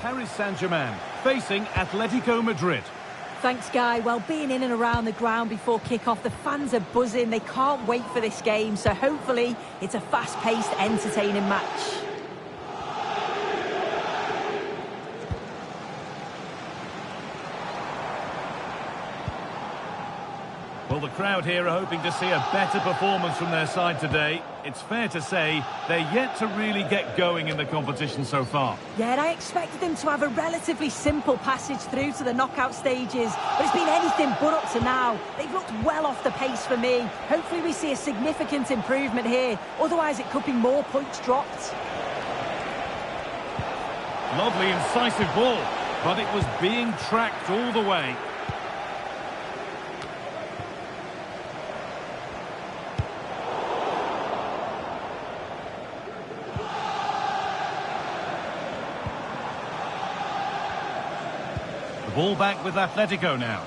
Paris Saint-Germain facing Atletico Madrid. Thanks, Guy. Well, being in and around the ground before kick-off, the fans are buzzing. They can't wait for this game, so hopefully it's a fast-paced, entertaining match. Well, the crowd here are hoping to see a better performance from their side today. It's fair to say they're yet to really get going in the competition so far. Yeah, and I expected them to have a relatively simple passage through to the knockout stages, but it's been anything but up to now. They've looked well off the pace for me. Hopefully we see a significant improvement here, otherwise it could be more points dropped. Lovely, incisive ball, but it was being tracked all the way. Ball back with Atletico now.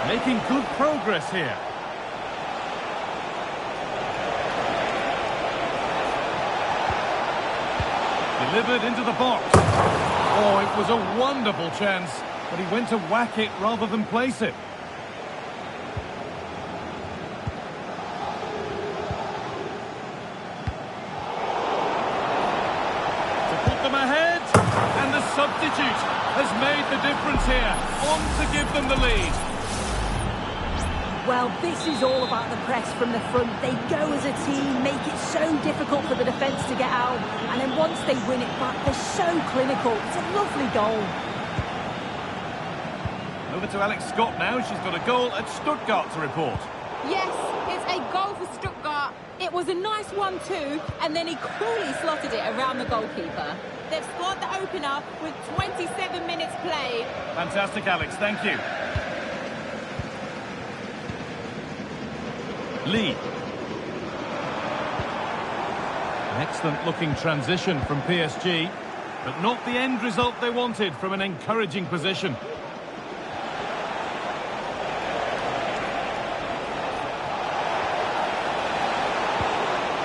Making good progress here. Delivered into the box. Oh, it was a wonderful chance, but he went to whack it rather than place it. Ahead, and the substitute has made the difference here, on to give them the lead. Well, this is all about the press from the front. They go as a team, make it so difficult for the defence to get out, and then once they win it back, they're so clinical. It's a lovely goal. Over to Alex Scott now. She's got a goal at Stuttgart to report. Yes, it's a goal for Stuttgart. It was a nice one too, and then he coolly slotted it around the goalkeeper. They've scored the opener with 27 minutes played. Fantastic, Alex. Thank you. Lee. An excellent-looking transition from PSG, but not the end result they wanted from an encouraging position.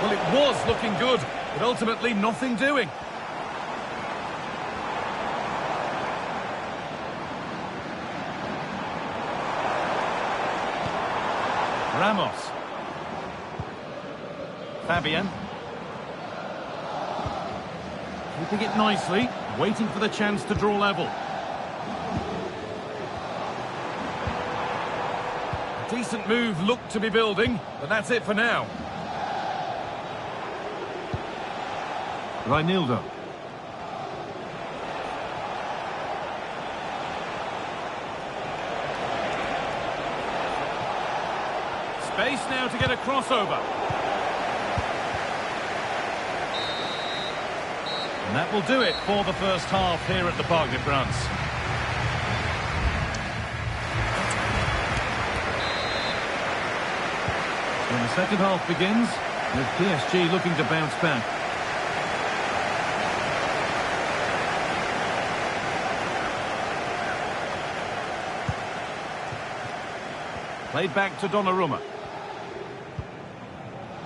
Well, it was looking good, but ultimately nothing doing. Ramos. Fabian. Keeping it nicely, waiting for the chance to draw level. A decent move looked to be building, but that's it for now. Reinildo. Space now to get a crossover. And that will do it for the first half here at the Parc des Princes. When the second half begins, with PSG looking to bounce back. Played back to Donnarumma.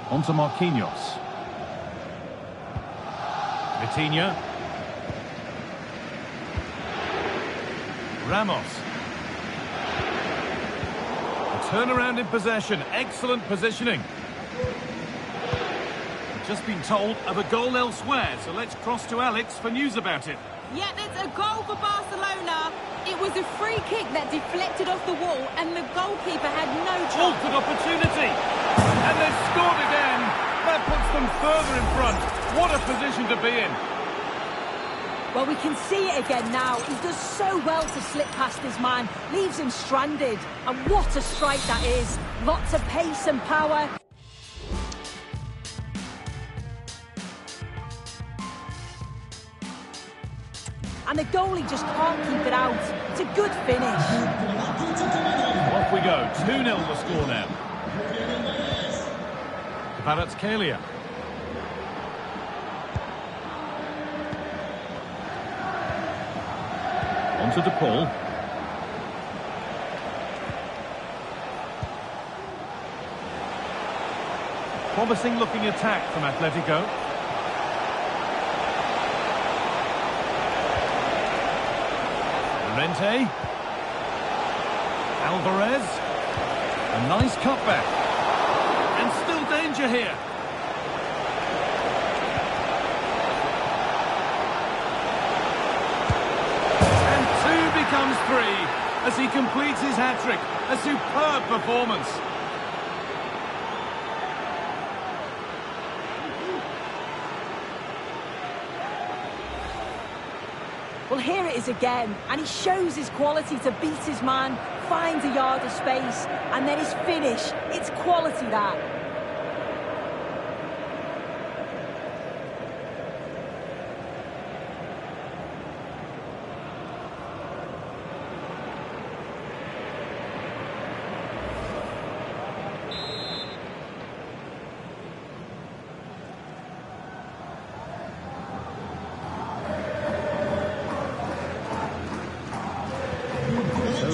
On to Marquinhos. Vitinha. Ramos. A turnaround in possession. Excellent positioning. We've just been told of a goal elsewhere, so let's cross to Alex for news about it. Yeah, it's a goal for Barcelona. It was a free kick that deflected off the wall, and the goalkeeper had no chance. Oh, good opportunity. And they've scored again. That puts them further in front. What a position to be in. Well, we can see it again now. He does so well to slip past his man, leaves him stranded. And what a strike that is. Lots of pace and power. And the goalie just can't keep it out. It's a good finish. Off we go. 2-0 the score now. Kvaratskhelia. On to De Paul. Promising looking attack from Atletico. Llorente. Alvarez. A nice cutback. And still danger here. And two becomes three as he completes his hat-trick. A superb performance. Well, here it is again, and he shows his quality to beat his man, finds a yard of space, and then his finish. It's quality, that.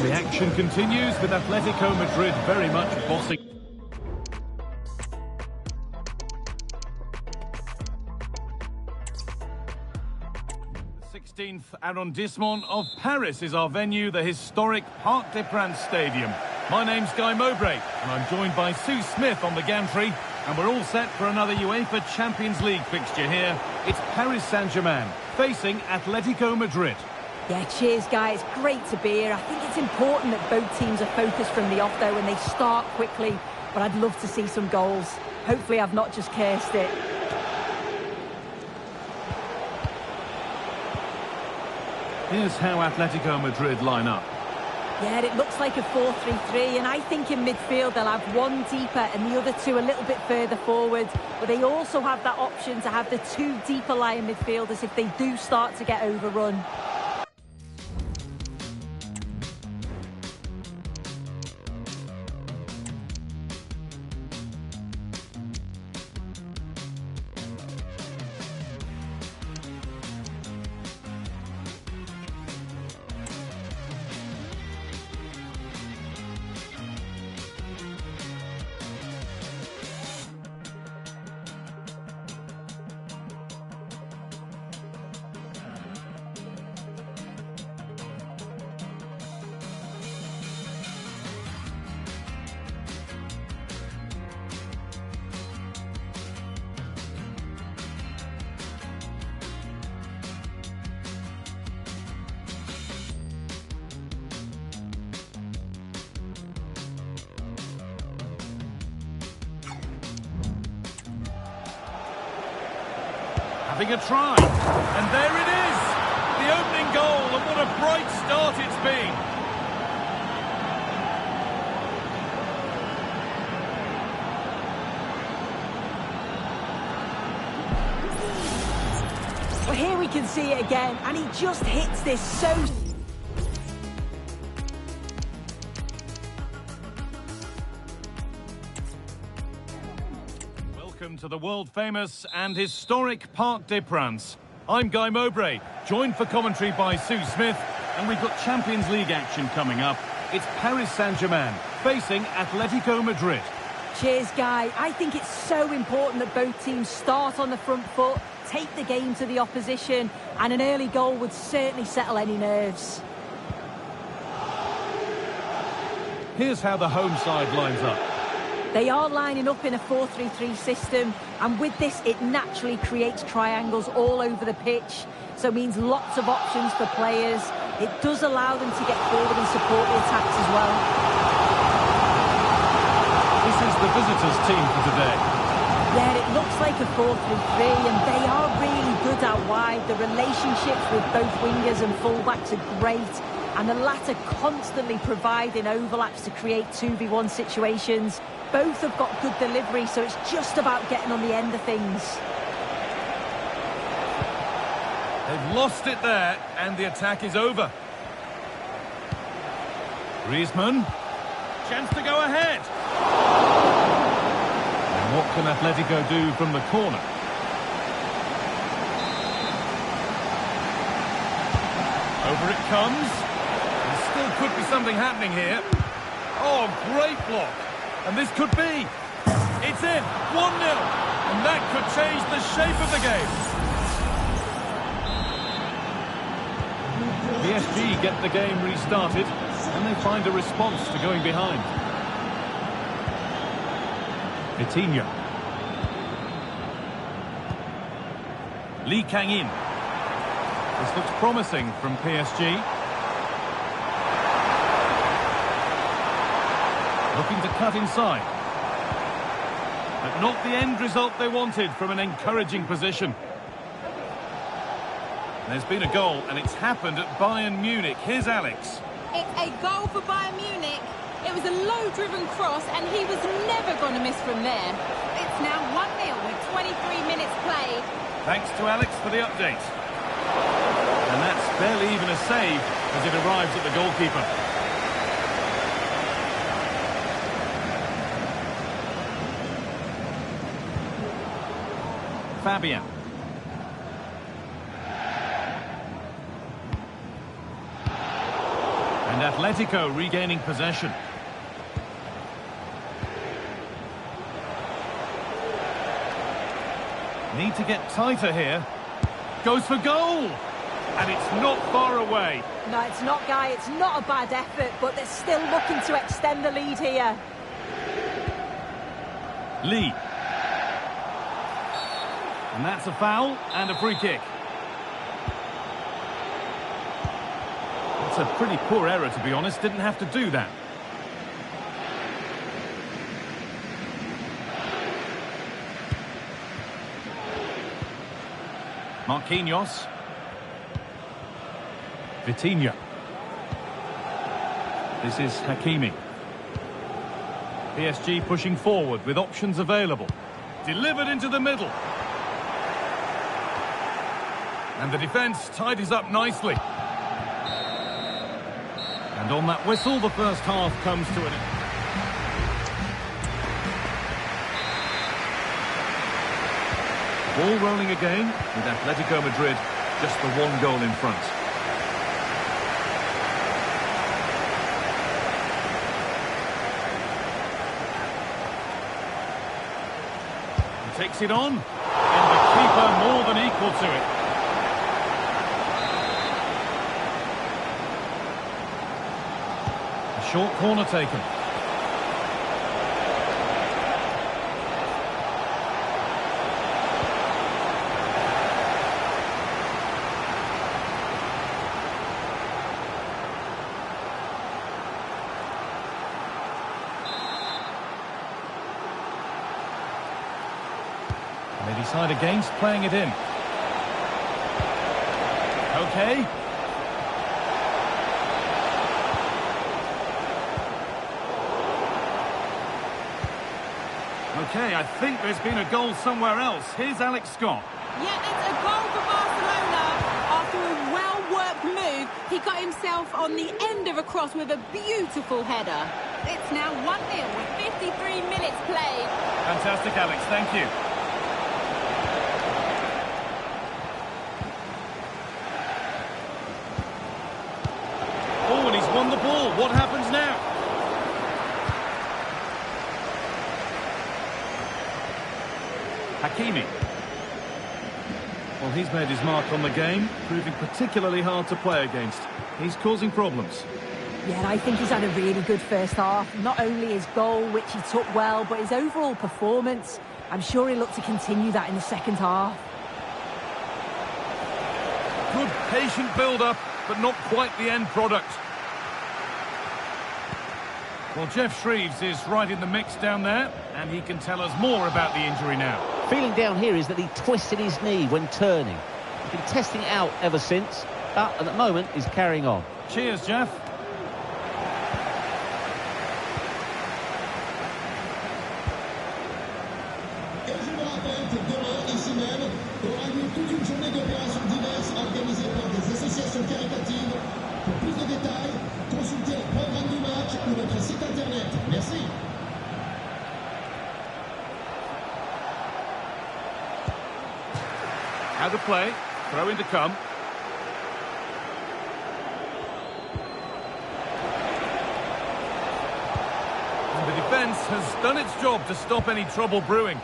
The action continues with Atletico Madrid very much bossing. The 16th arrondissement of Paris is our venue, the historic Parc des Princes Stadium. My name's Guy Mowbray, and I'm joined by Sue Smith on the gantry, and we're all set for another UEFA Champions League fixture here. It's Paris Saint-Germain facing Atletico Madrid. Yeah, cheers, guys. Great to be here. I think it's important that both teams are focused from the off, though, and they start quickly. But I'd love to see some goals. Hopefully I've not just cursed it. Here's how Atletico Madrid line up. Yeah, it looks like a 4-3-3, and I think in midfield they'll have one deeper and the other two a little bit further forward. But they also have that option to have the two deeper lying midfielders if they do start to get overrun. Having a try, and there it is! The opening goal, and what a bright start it's been! Well, here we can see it again, and he just hits this so... Welcome to the world-famous and historic Parc des Princes. I'm Guy Mowbray, joined for commentary by Sue Smith, and we've got Champions League action coming up. It's Paris Saint-Germain facing Atletico Madrid. Cheers, Guy. I think it's so important that both teams start on the front foot, take the game to the opposition, and an early goal would certainly settle any nerves. Here's how the home side lines up. They are lining up in a 4-3-3 system, and with this it naturally creates triangles all over the pitch, so it means lots of options for players. It does allow them to get forward and support the attacks as well. This is the visitors' team for today. Yeah, it looks like a 4-3-3, and they are really good out wide. The relationships with both wingers and fullbacks are great, and the latter constantly providing overlaps to create 2v1 situations. Both have got good delivery, so it's just about getting on the end of things. They've lost it there, and the attack is over. Griezmann. Chance to go ahead. And what can Atletico do from the corner? Over it comes. There still could be something happening here. Oh, great block. And this could be. It's in, 1-0, and that could change the shape of the game. PSG get the game restarted, and they find a response to going behind. Vitinha. Lee Kang-in. This looks promising from PSG. Looking to cut inside. But not the end result they wanted from an encouraging position. There's been a goal, and it's happened at Bayern Munich. Here's Alex. It's a goal for Bayern Munich. It was a low-driven cross, and he was never going to miss from there. It's now 1-0 with 23 minutes played. Thanks to Alex for the update. And that's barely even a save as it arrives at the goalkeeper. Fabian. And Atletico regaining possession. Need to get tighter here. Goes for goal! And it's not far away. No, it's not, Guy. It's not a bad effort, but they're still looking to extend the lead here. Lee. And that's a foul and a free kick. It's a pretty poor error, to be honest. Didn't have to do that. Marquinhos. Vitinha. This is Hakimi. PSG pushing forward with options available. Delivered into the middle. And the defence tidies up nicely. And on that whistle, the first half comes to an end. Ball rolling again, with Atletico Madrid just the one goal in front. He takes it on, and the keeper more than equal to it. A short corner taken. They decide against playing it in. Okay. Okay, I think there's been a goal somewhere else. Here's Alex Scott. Yeah, it's a goal for Barcelona. After a well-worked move, he got himself on the end of a cross with a beautiful header. It's now 1-0 with 53 minutes played. Fantastic, Alex. Thank you. Oh, and he's won the ball. What happens now? Hakimi. Well, he's made his mark on the game, proving particularly hard to play against. He's causing problems. Yeah, and I think he's had a really good first half. Not only his goal, which he took well, but his overall performance. I'm sure he'll look to continue that in the second half. Good, patient build-up, but not quite the end product. Well, Jeff Shreves is right in the mix down there, and he can tell us more about the injury now. Feeling down here is that he twisted his knee when turning. He's been testing it out ever since, but at the moment he's carrying on. Cheers, Jeff. How to play, throw in to come. And the defence has done its job to stop any trouble brewing.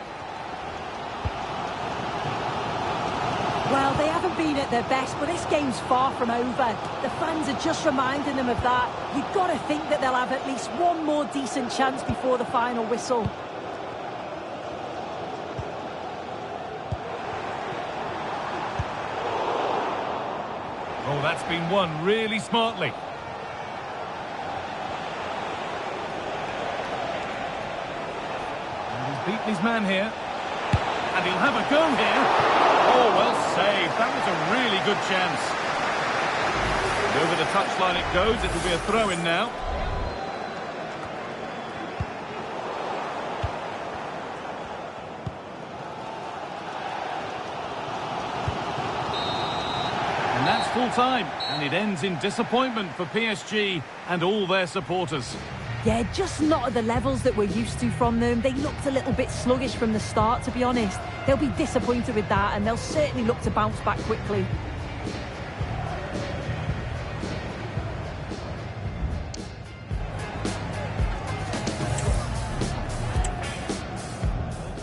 Well, they haven't been at their best, but this game's far from over. The fans are just reminding them of that. You've got to think that they'll have at least one more decent chance before the final whistle. Oh, that's been won really smartly. And he's beaten his man here. And he'll have a go here. Oh, well saved. That was a really good chance. Over the touchline it goes. It'll be a throw-in now. And that's full time. And it ends in disappointment for PSG and all their supporters. Yeah, just not at the levels that we're used to from them. They looked a little bit sluggish from the start, to be honest. They'll be disappointed with that, and they'll certainly look to bounce back quickly.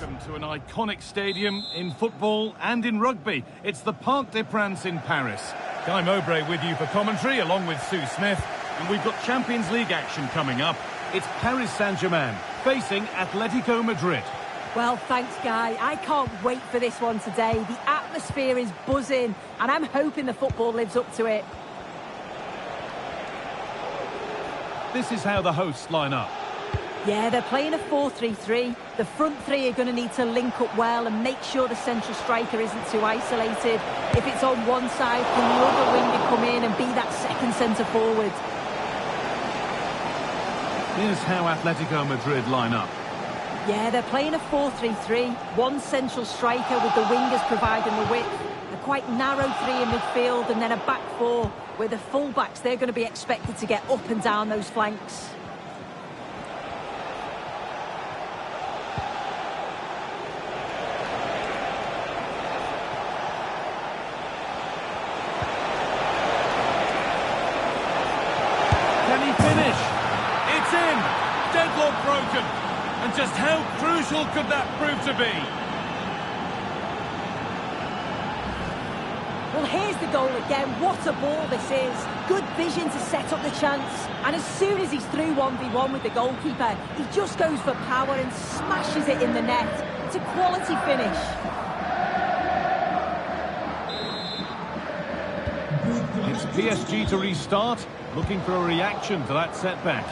Welcome to an iconic stadium in football and in rugby. It's the Parc des Princes in Paris. Guy Mowbray with you for commentary, along with Sue Smith. And we've got Champions League action coming up. It's Paris Saint-Germain facing Atletico Madrid. Well, thanks, Guy. I can't wait for this one today. The atmosphere is buzzing, and I'm hoping the football lives up to it. This is how the hosts line up. Yeah, they're playing a 4-3-3. The front three are going to need to link up well and make sure the central striker isn't too isolated. If it's on one side, can the other winger come in and be that second centre-forward? Here's how Atletico Madrid line up. Yeah, they're playing a 4-3-3. One central striker with the wingers providing the width. A quite narrow three in midfield and then a back four where the full-backs, they're going to be expected to get up and down those flanks. Can he finish? It's in! Deadlock broken! And just how crucial could that prove to be? Well, here's the goal again. What a ball this is. Good vision to set up the chance. And as soon as he's through 1v1 with the goalkeeper, he just goes for power and smashes it in the net. It's a quality finish. It's PSG to restart, looking for a reaction to that setback.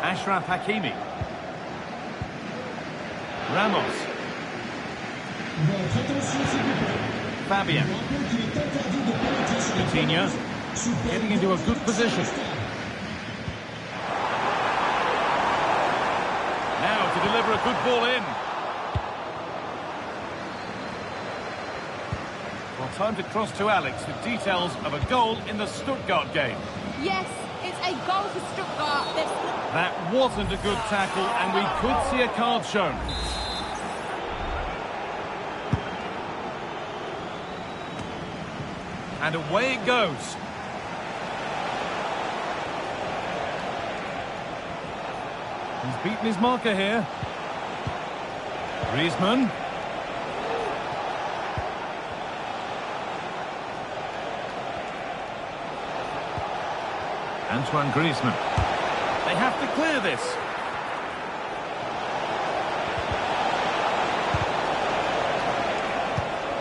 Ashraf Hakimi. Ramos. Fabian. Coutinho. Getting into a good position. Now to deliver a good ball in. Well, time to cross to Alex with details of a goal in the Stuttgart game. Yes, it's a goal for Stuttgart. That wasn't a good tackle, and we could see a card shown. And away it goes. He's beaten his marker here. Griezmann. Antoine Griezmann. They have to clear this.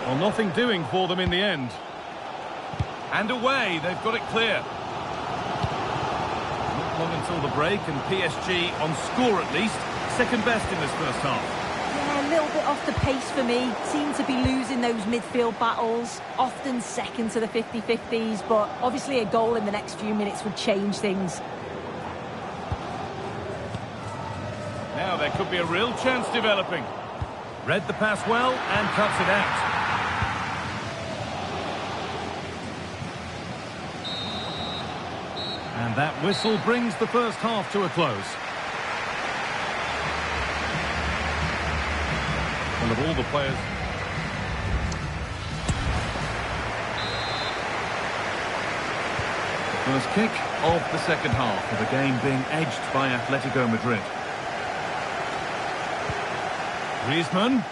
Well, nothing doing for them in the end. And away, they've got it clear. Not long until the break, and PSG on score at least. Second best in this first half. Yeah, a little bit off the pace for me. Seem to be losing those midfield battles. Often second to the 50-50s, but obviously a goal in the next few minutes would change things. Now there could be a real chance developing. Read the pass well and cuts it out. And that whistle brings the first half to a close. all the players. First kick of the second half, with the game being edged by Atletico Madrid. Griezmann.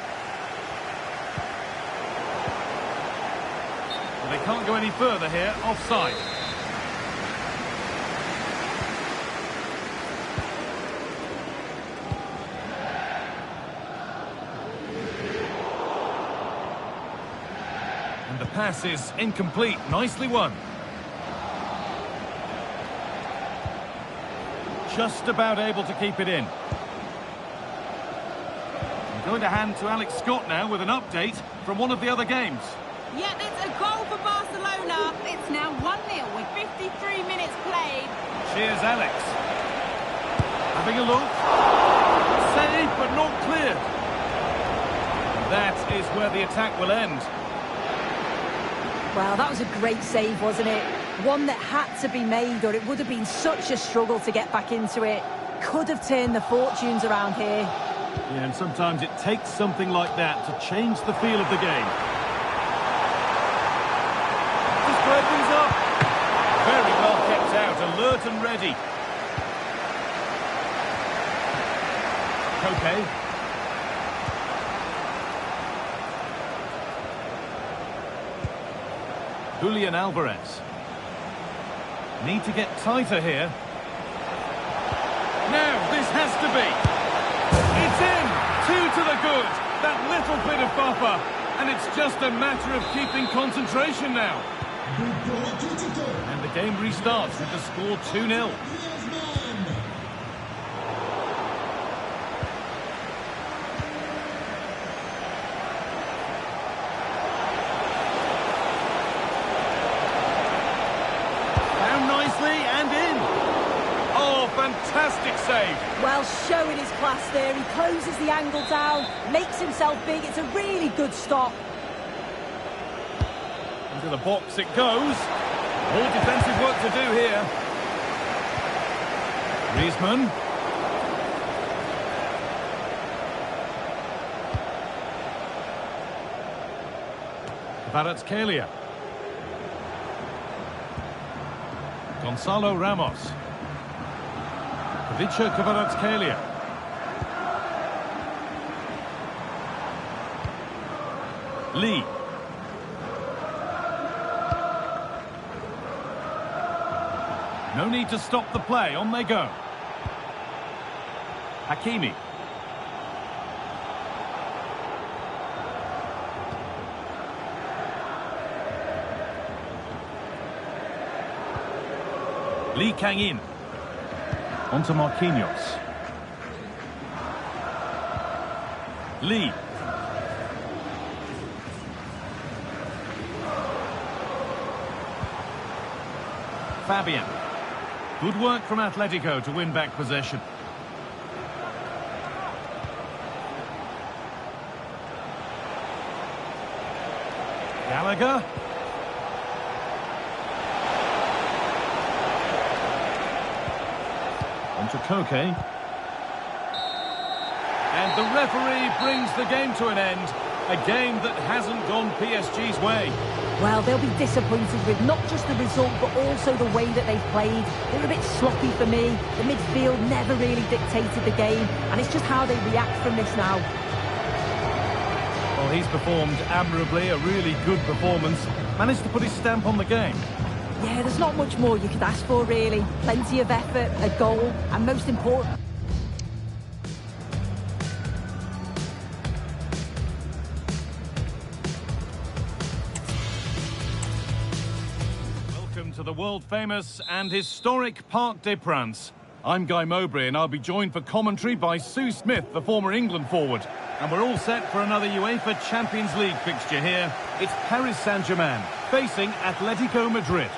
Well, they can't go any further here, offside. And the pass is incomplete, nicely won. Just about able to keep it in. I'm going to hand to Alex Scott now with an update from one of the other games. Yeah, it's a goal for Barcelona. It's now 1-0 with 53 minutes played. Cheers, Alex. Having a look. Save, but not clear. That is where the attack will end. Well, that was a great save, wasn't it? One that had to be made, or it would have been such a struggle to get back into it. Could have turned the fortunes around here. Yeah, and sometimes it takes something like that to change the feel of the game. To square things up. Very well kept out, alert and ready. Okay. Julian Alvarez. Need to get tighter here. Now, this has to be. It's in! 2 to the good. That little bit of buffer. And it's just a matter of keeping concentration now. And the game restarts with the score 2-0. Fantastic save. Well, showing his class there. He closes the angle down, makes himself big. It's a really good stop. Into the box it goes. More defensive work to do here. Griezmann. Kvaratskhelia. Gonzalo Ramos. Vicha Kvaratskhelia. Lee. No need to stop the play, on they go. Hakimi. Lee Kang-in. On to Marquinhos. Lee. Fabian. Good work from Atletico to win back possession. Gallagher. On to Koke. And the referee brings the game to an end. A game that hasn't gone PSG's way. Well, they'll be disappointed with not just the result, but also the way that they've played. They were a bit sloppy for me. The midfield never really dictated the game, and it's just how they react from this now. Well, he's performed admirably, a really good performance. Managed to put his stamp on the game. Yeah, there's not much more you could ask for, really. Plenty of effort, a goal, and most important... Welcome to the world-famous and historic Parc des Princes. I'm Guy Mowbray, and I'll be joined for commentary by Sue Smith, the former England forward. And we're all set for another UEFA Champions League fixture here. It's Paris Saint-Germain facing Atletico Madrid.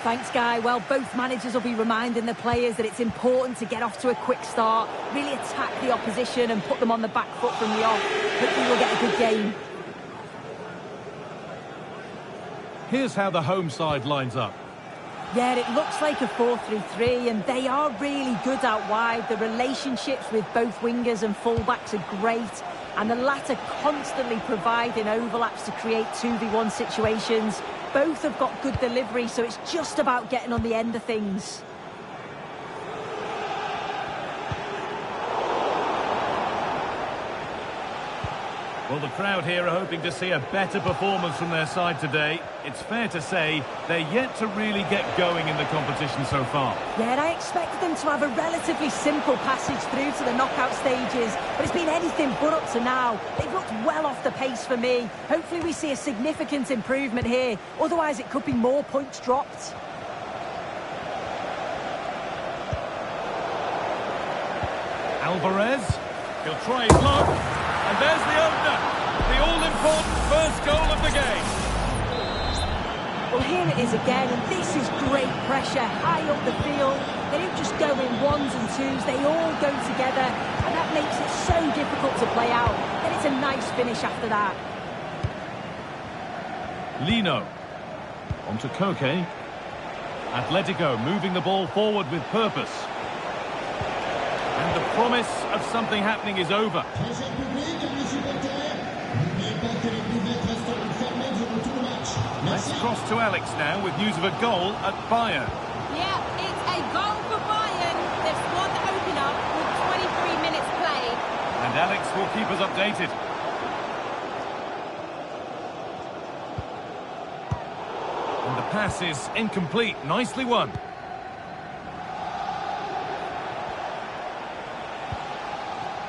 Thanks, Guy. Well, both managers will be reminding the players that it's important to get off to a quick start, really attack the opposition and put them on the back foot from the off. Hopefully we'll get a good game. Here's how the home side lines up. Yeah, it looks like a 4-3-3, and they are really good out wide. The relationships with both wingers and fullbacks are great. and the latter constantly providing overlaps to create 2v1 situations. Both have got good delivery, so it's just about getting on the end of things. Well, the crowd here are hoping to see a better performance from their side today. It's fair to say they're yet to really get going in the competition so far. Yeah, and I expected them to have a relatively simple passage through to the knockout stages, but it's been anything but up to now. They've looked well off the pace for me. Hopefully we see a significant improvement here, otherwise it could be more points dropped. Alvarez, he'll try his luck. And there's the opener, the all-important first goal of the game. Well, here it is again, and this is great pressure, high up the field. They don't just go in ones and twos, they all go together, and that makes it so difficult to play out. And it's a nice finish after that. Lino, on to Koke. Atletico moving the ball forward with purpose. And the promise of something happening is over. Let's cross to Alex now with news of a goal at Bayern. Yeah, it's a goal for Bayern. They've scored the opener with 23 minutes played. And Alex will keep us updated. And the pass is incomplete. Nicely won.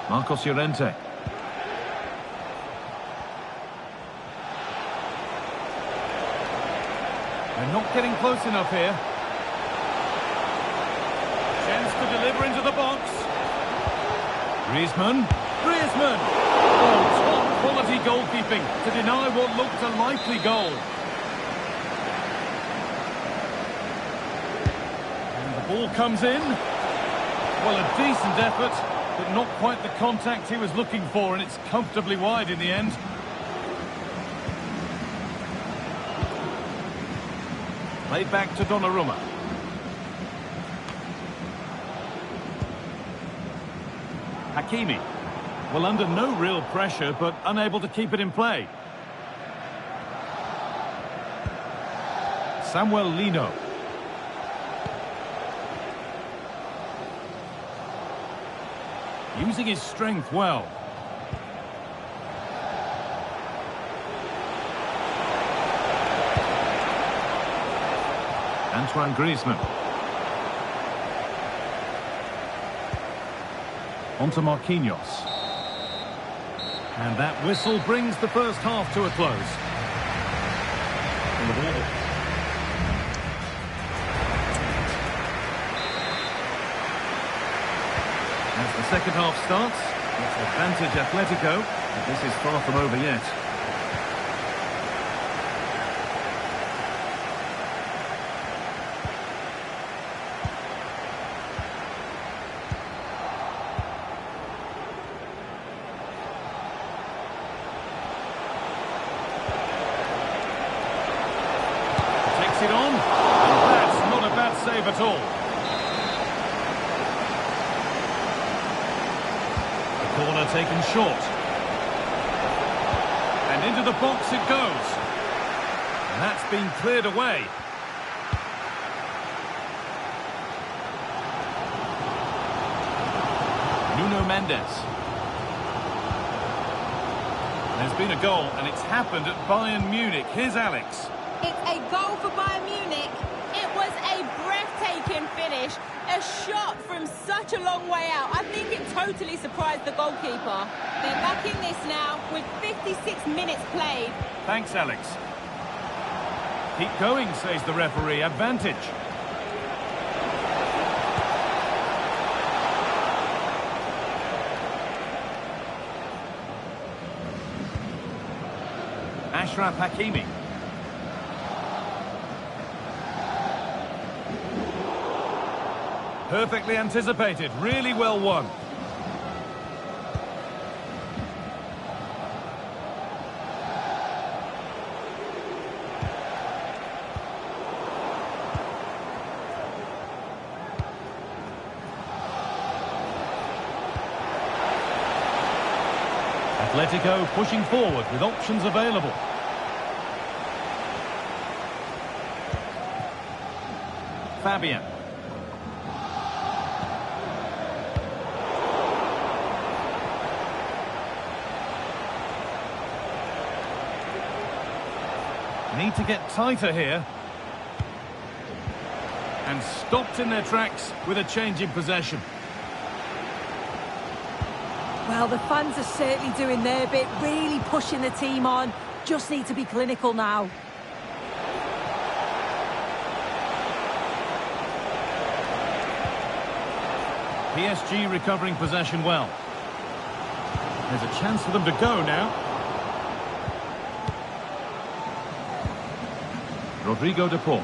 Marcos Llorente. They're not getting close enough here. Chance to deliver into the box. Griezmann. Oh, top quality goalkeeping to deny what looked a likely goal. And the ball comes in. Well, a decent effort, but not quite the contact he was looking for, and it's comfortably wide in the end. Played back to Donnarumma. Hakimi. Well, under no real pressure, but unable to keep it in play. Samuel Lino. Using his strength well. Antoine Griezmann. On to Marquinhos. And that whistle brings the first half to a close. And the ball. As the second half starts, it's advantage Atletico, but this is far from over yet. Takes it on, and that's not a bad save at all. Corner taken short. And into the box it goes. And that's been cleared away. Nuno Mendes. There's been a goal, and it's happened at Bayern Munich. Here's Alex. It's a goal for Bayern Munich. It was a breathtaking finish. A shot from such a long way out. I think it totally surprised the goalkeeper. They're back in this now with 56 minutes played. Thanks, Alex. Keep going, says the referee. Advantage. Achraf Hakimi. Perfectly anticipated, really well won. Atletico pushing forward with options available. Fabian. Need to get tighter here. And stopped in their tracks with a change in possession. Well, the fans are certainly doing their bit, really pushing the team on. Just need to be clinical now. PSG recovering possession well. There's a chance for them to go now. Rodrigo de Paul.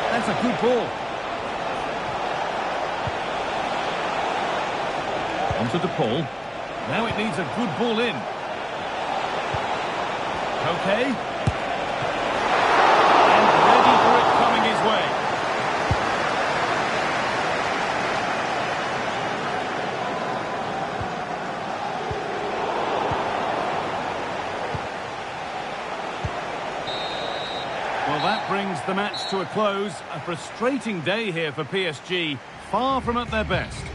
That's a good ball. Onto De Paul. Now it needs a good ball in. Okay. And ready for it coming his way. Well, that brings the match to a close. A frustrating day here for PSG. Far from at their best.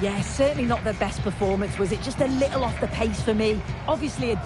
Yeah, certainly not their best performance, was it? Just a little off the pace for me. Obviously a